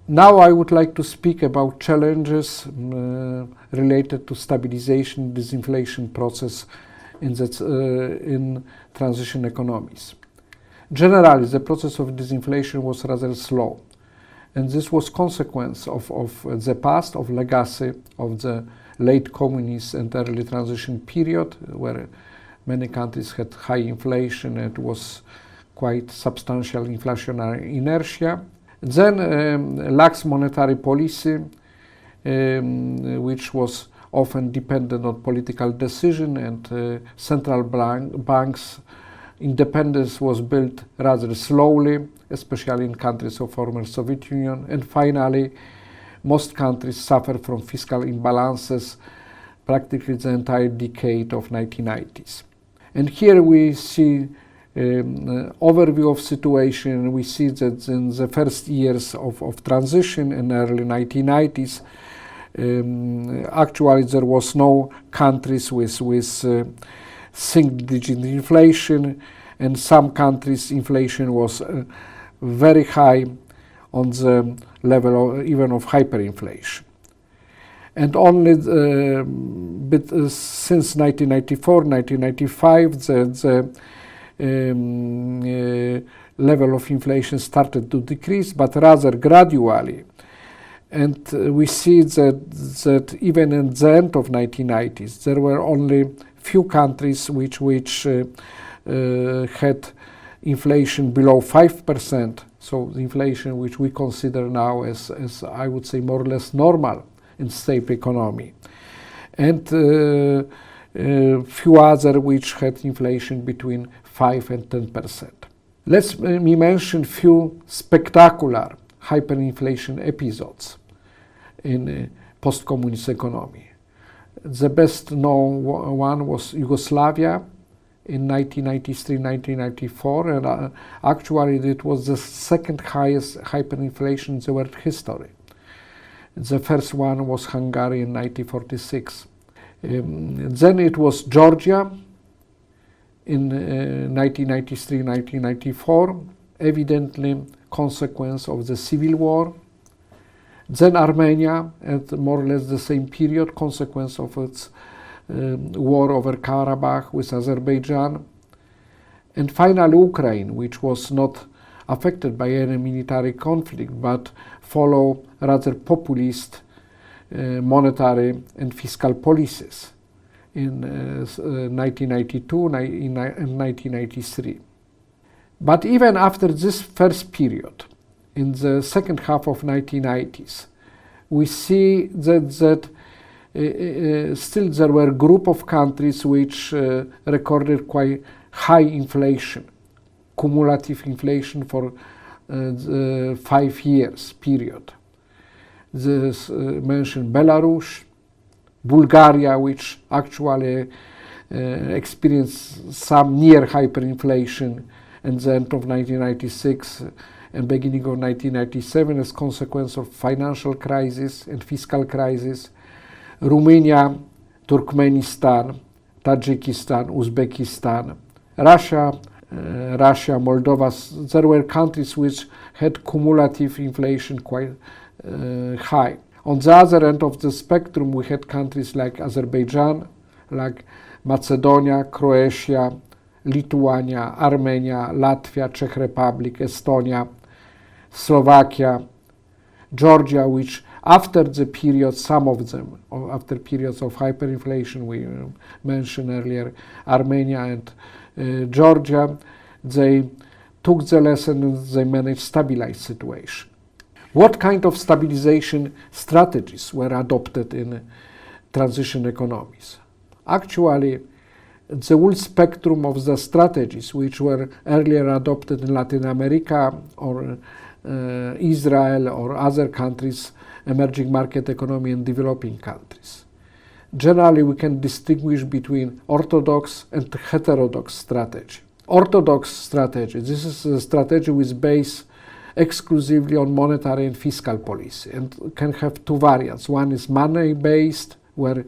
Now I would like to speak about challenges related to stabilization, disinflation process in transition economies. Generally, the process of disinflation was rather slow, and this was consequence of the past, of legacy of the late communist and early transition period, where many countries had high inflation and was quite substantial inflationary inertia. Then lax monetary policy, which was often dependent on political decision, and central banks' independence was built rather slowly, especially in countries of former Soviet Union. And finally, most countries suffer from fiscal imbalances practically the entire decade of 1990s. And here we see overview of situation. We see that in the first years of transition in early 1990s, actually there was no countries with single-digit inflation, and some countries inflation was very high, on the level even of hyperinflation. And only since 1994, 1995, the level of inflation started to decrease, but rather gradually. And we see that even in the end of 1990s, there were only few countries which had inflation below 5%. So the inflation which we consider now as I would say more or less normal in stable economy, and few other which had inflation between 5 and 10%. Let me mention few spectacular hyperinflation episodes in post-communist economy. The best known one was Yugoslavia in 1993-1994, and actually it was the second highest hyperinflation in the world history. The first one was Hungary in 1946. Then it was Georgia in 1993-1994, evidently consequence of the civil war. Then Armenia at more or less the same period, consequence of its war over Karabakh with Azerbaijan. And finally Ukraine, which was not affected by any military conflict, but follow rather populist monetary and fiscal policies in 1992 and 1993. But even after this first period, in the second half of 1990s, we see that still there were a group of countries which recorded quite high inflation, cumulative inflation for the 5 years period. This mentioned Belarus, Bulgaria, which actually experienced some near hyperinflation at the end of 1996 and beginning of 1997 as consequence of financial crisis and fiscal crisis. Romania, Turkmenistan, Tajikistan, Uzbekistan, Russia, Moldova. There were countries which had cumulative inflation quite high. On the other end of the spectrum, we had countries like Azerbaijan, like Macedonia, Croatia, Lithuania, Armenia, Latvia, Czech Republic, Estonia, Slovakia, Georgia, which after the period, some of them, after periods of hyperinflation, we mentioned earlier, Armenia and Georgia, they took the lesson and they managed stabilized situation. What kind of stabilization strategies were adopted in transition economies? Actually, the whole spectrum of the strategies which were earlier adopted in Latin America or Israel or other countries, emerging market economy and developing countries. Generally, we can distinguish between orthodox and heterodox strategy. Orthodox strategy, this is a strategy which is based exclusively on monetary and fiscal policy and can have two variants. One is money-based, where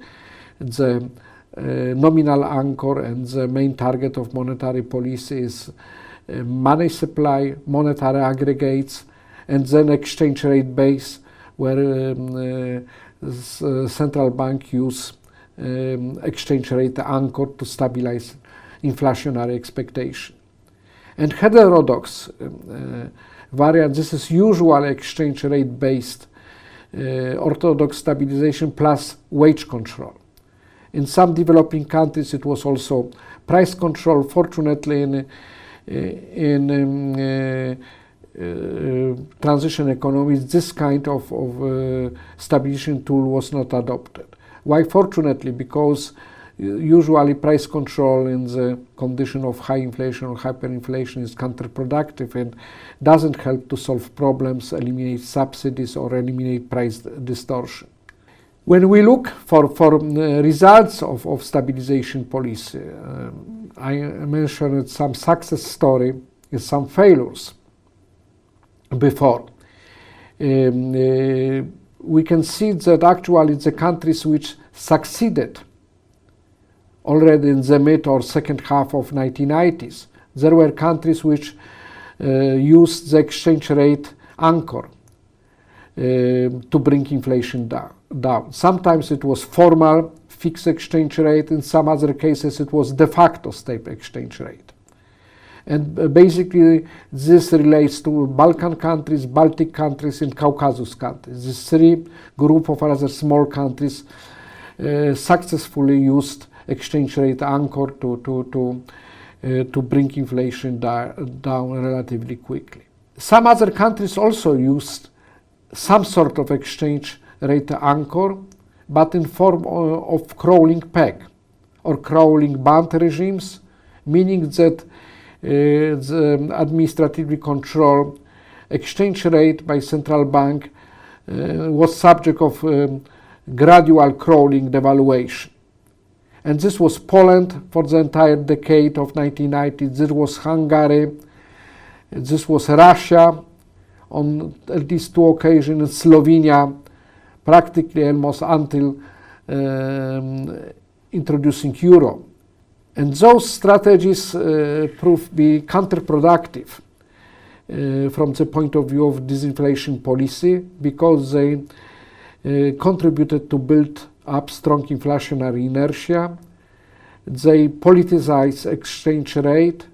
the nominal anchor and the main target of monetary policy is money supply, monetary aggregates, and then exchange rate base, where central bank use exchange rate anchor to stabilize inflationary expectation. And heterodox variant, this is usual exchange rate based orthodox stabilization plus wage control. In some developing countries it was also price control. Fortunately in transition economies this kind of stabilization tool was not adopted. Why fortunately? Because usually price control in the condition of high inflation or hyperinflation is counterproductive and doesn't help to solve problems, eliminate subsidies or eliminate price distortion. When we look for results of stabilization policy, I mentioned some success story and some failures before. We can see that actually the countries which succeeded already in the mid or second half of 1990s, there were countries which used the exchange rate anchor to bring inflation down. Sometimes it was formal fixed exchange rate, in some other cases it was de facto stable exchange rate. And basically this relates to Balkan countries, Baltic countries and Caucasus countries. These three group of rather small countries successfully used exchange rate anchor to bring inflation down relatively quickly. Some other countries also used some sort of exchange rate anchor, but in form of crawling peg or crawling band regimes, meaning that the administratively controlled exchange rate by central bank was subject of gradual crawling devaluation. And this was Poland for the entire decade of 1990. This was Hungary. This was Russia on at least two occasions, Slovenia practically almost until introducing euro. And those strategies proved to be counterproductive from the point of view of disinflation policy, because they contributed to build up strong inflationary inertia. They politicized exchange rate,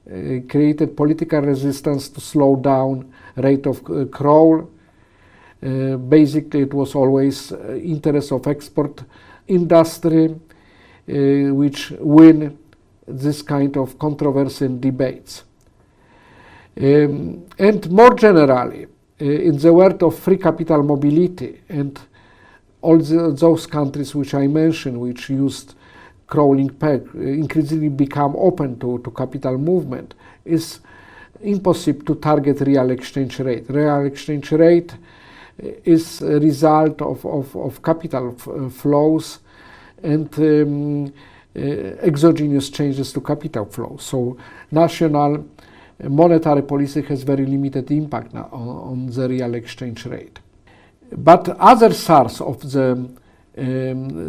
created political resistance to slow down rate of crawl. Basically it was always interest of export industry which win this kind of controversy and debates. And more generally, in the world of free capital mobility and all those countries which I mentioned, which used crawling peg, increasingly become open to capital movement, is impossible to target real exchange rate. Real exchange rate is a result of capital flows and exogenous changes to capital flows. So national monetary policy has very limited impact now on the real exchange rate. But other source of the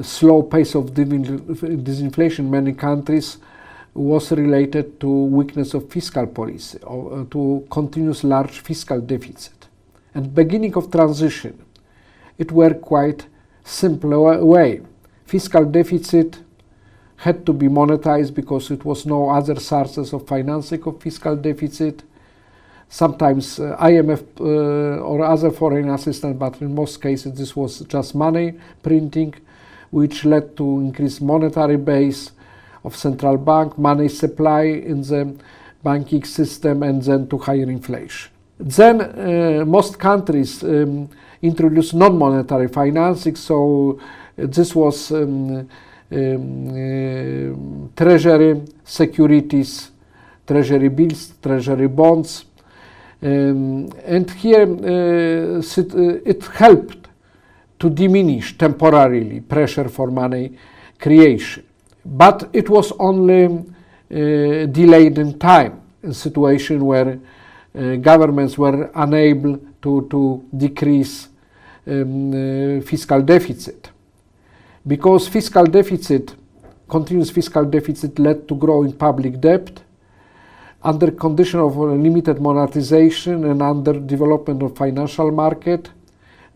slow pace of disinflation in many countries was related to weakness of fiscal policy, or to continuous large fiscal deficit. And beginning of transition, it worked quite simple way. Fiscal deficit had to be monetized because it was no other sources of financing of fiscal deficit. Sometimes IMF or other foreign assistance, but in most cases this was just money printing, which led to increased monetary base of central bank, money supply in the banking system, and then to higher inflation. Then most countries introduced non-monetary financing, so this was treasury securities, treasury bills, treasury bonds. And here it helped to diminish temporarily pressure for money creation. But it was only delayed in time, a situation where governments were unable to decrease fiscal deficit. Because continuous fiscal deficit led to growing public debt, Under condition of limited monetization and under development of financial market,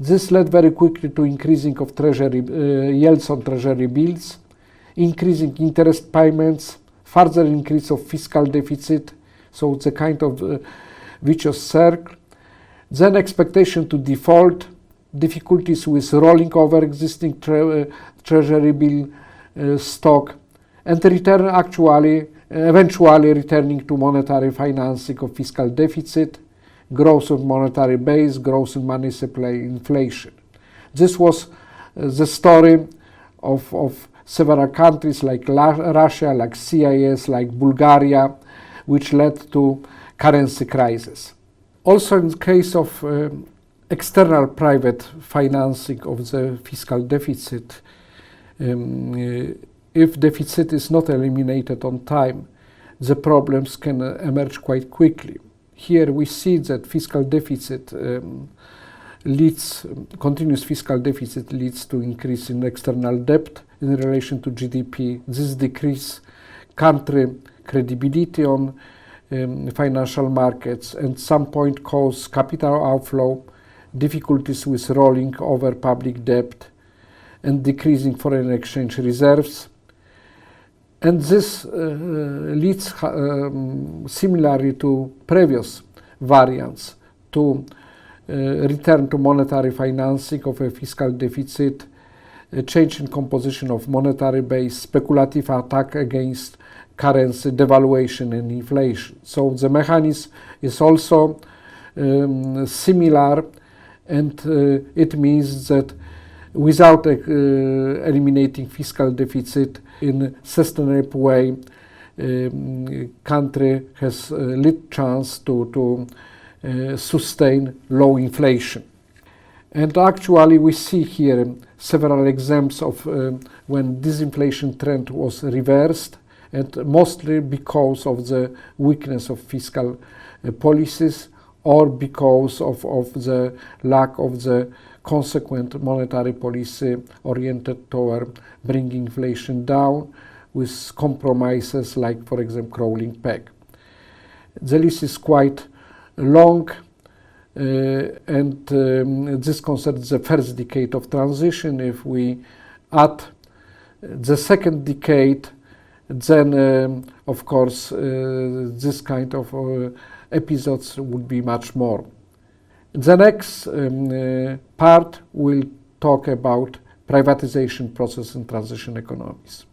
this led very quickly to increasing of treasury yields on treasury bills, increasing interest payments, further increase of fiscal deficit, so it's a kind of vicious circle. Then expectation to default, difficulties with rolling over existing treasury bill stock, and eventually returning to monetary financing of fiscal deficit, growth of monetary base, growth in money supply, inflation. This was the story of several countries like Russia, like CIS, like Bulgaria, which led to currency crisis. Also in the case of external private financing of the fiscal deficit, if deficit is not eliminated on time, the problems can emerge quite quickly. Here we see that fiscal deficit continuous fiscal deficit leads to increase in external debt in relation to GDP. This decrease country credibility on financial markets and at some point cause capital outflow, difficulties with rolling over public debt and decreasing foreign exchange reserves. And this leads, similarly to previous variants, to return to monetary financing of a fiscal deficit, a change in composition of monetary base, speculative attack against currency, devaluation and inflation. So the mechanism is also similar, and it means that without eliminating fiscal deficit in sustainable way, country has little chance to sustain low inflation. And actually we see here several examples of when disinflation trend was reversed, and mostly because of the weakness of fiscal policies or because of the lack of the consequent monetary policy oriented toward bringing inflation down with compromises like, for example, rolling peg. The list is quite long, and this concerns the first decade of transition. If we add the second decade, then of course this kind of episodes would be much more. The next part will talk about privatization process in transition economies.